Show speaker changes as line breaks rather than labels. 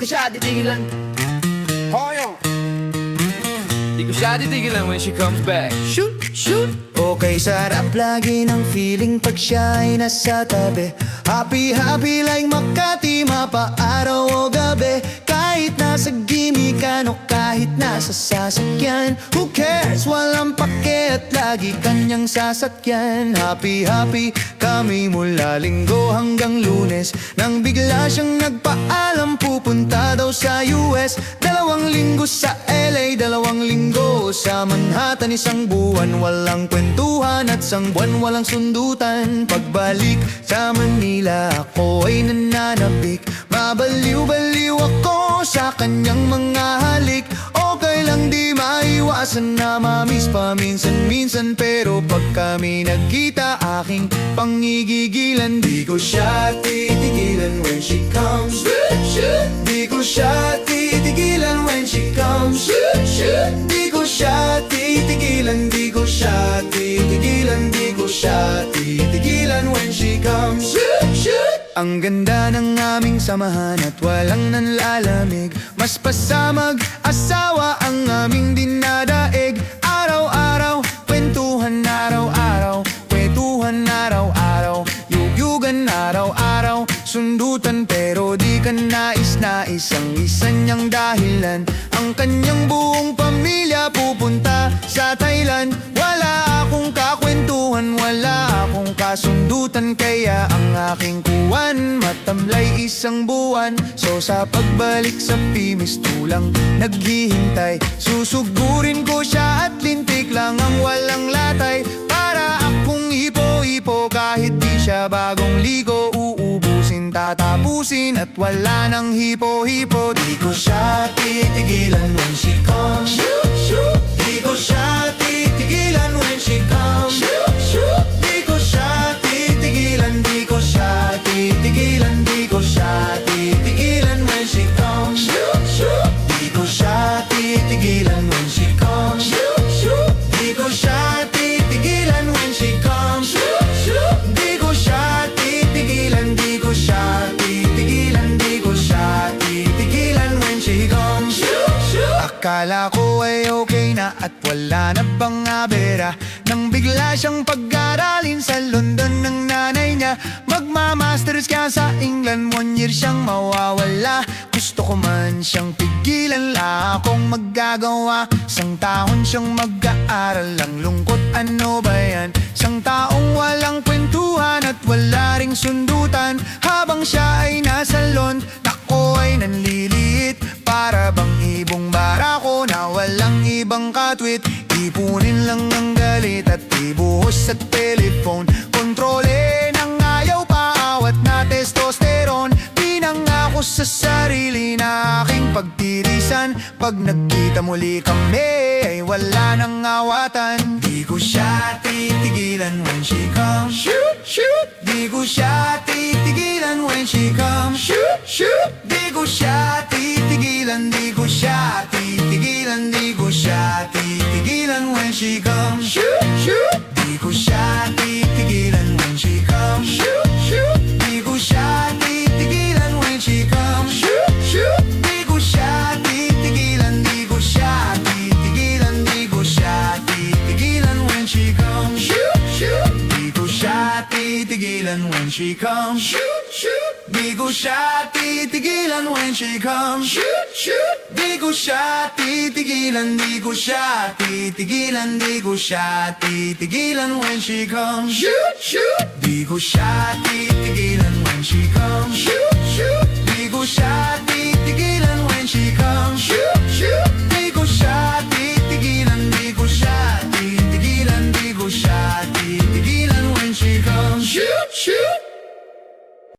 ko siya titigilan.
Hoyong!
Di ko siya titigilan when she comes back. Shoot, shoot.
Okay, sarap lagi ng feeling pag siya ay nasa tabi. Happy, happy like Makati, mapa-araw o gabi. Kahit nasa gimikan o kahit nasa sasakyan, who cares? Walang pake at lagi kanyang sasakyan. Happy, happy kami mula Linggo hanggang Lunes. Nang bigla siyang nagpaalam pupunta daw sa US. 2 linggo sa LA, 2 linggo sa Manhattan. 1 buwan walang kwentuhan at 1 buwan walang sundutan. Pagbalik sa Manila ako ay nananabik. Mabaliw-baliw ako sa kanyang mga halik. Okay lang di maiwasan na mamiss paminsan-minsan. Pero pag kami nagkita aking pangigigilan. Di ko siya titigilan when she comes. Di ko siya titigilan when she comes. Di ko siya titigilan, di ko siya titigilan, di ko siya titigilan when she comes. Ang ganda ng aming samahan at walang nanlalamig. Mas pasamag asawa ang aming dinadaig. Araw-araw, kwentuhan araw-araw, kwentuhan araw-araw, yugyugan araw-araw, sundutan pero di ka nais-nais. Ang isa niyang dahilan, ang kanyang buong pamilya pupunta sa Thailand. Wala akong kakwentuhan, wala akong kasundutan. Kaya ang aking kuwan matamlay 1 buwan. So sa pagbalik sa Pimis tulang naghihintay. Susugurin ko siya at lintik lang ang walang latay. Para akong hipo-hipo kahit di siya bagong ligo. Uubusin, tatapusin at wala nang hipo-hipo. Di ko siya titigilan when she comes. Di ko siya titigilan when she comes. Di ko siya titigilan, di ko siya titigilan, di ko siya titigilan when she comes. Di ko siya titigilan when she comes. Di ko siya titigilan when she comes. Di ko siya titigilan, di ko siya titigilan, di ko siya titigilan when she comes. Akala ko ay okay na at wala na bang abera. Nang bigla siyang pag-aralin sa London ng nanay niya. Magmamasters kaya sa England, 1 year siyang mawawala. Gusto ko man siyang pigilan, la akong magagawa. 1 taon siyang mag-aaral, ang lungkot ano ba yan? 1 taong walang kwentuhan at wala ring sundutan. Habang siya ay nasa London, ako ay nanliliit. Para bang ibong barako na walang ibang katwit. Ipunin lang ang galit at ibuhos sa telephone. Kontrolin ang ayaw paawat na testosterone. Pinangako sa sarili na aking pagtirisan. Pag nagkita muli kami ay wala nang awatan. Di ko siya titigilan when she comes. Di ko siya titigilan when she comes. Di ko siya titigilan, di ko siya titigilan, di ko siya titigilan when she comes. Di ko siya titigilan when she comes. Di ko siya titigilan when she comes. Di ko siya titigilan, di ko siya titigilan, di ko siya titigilan when she comes. Di ko siya titigilan when she comes. Di ko siya titigilan when she comes. Di ko siya titigilan, di ko siya titigilan, di ko siya titigilan when she comes. Di ko siya titigilan when she comes. Di ko siya titigilan when she comes.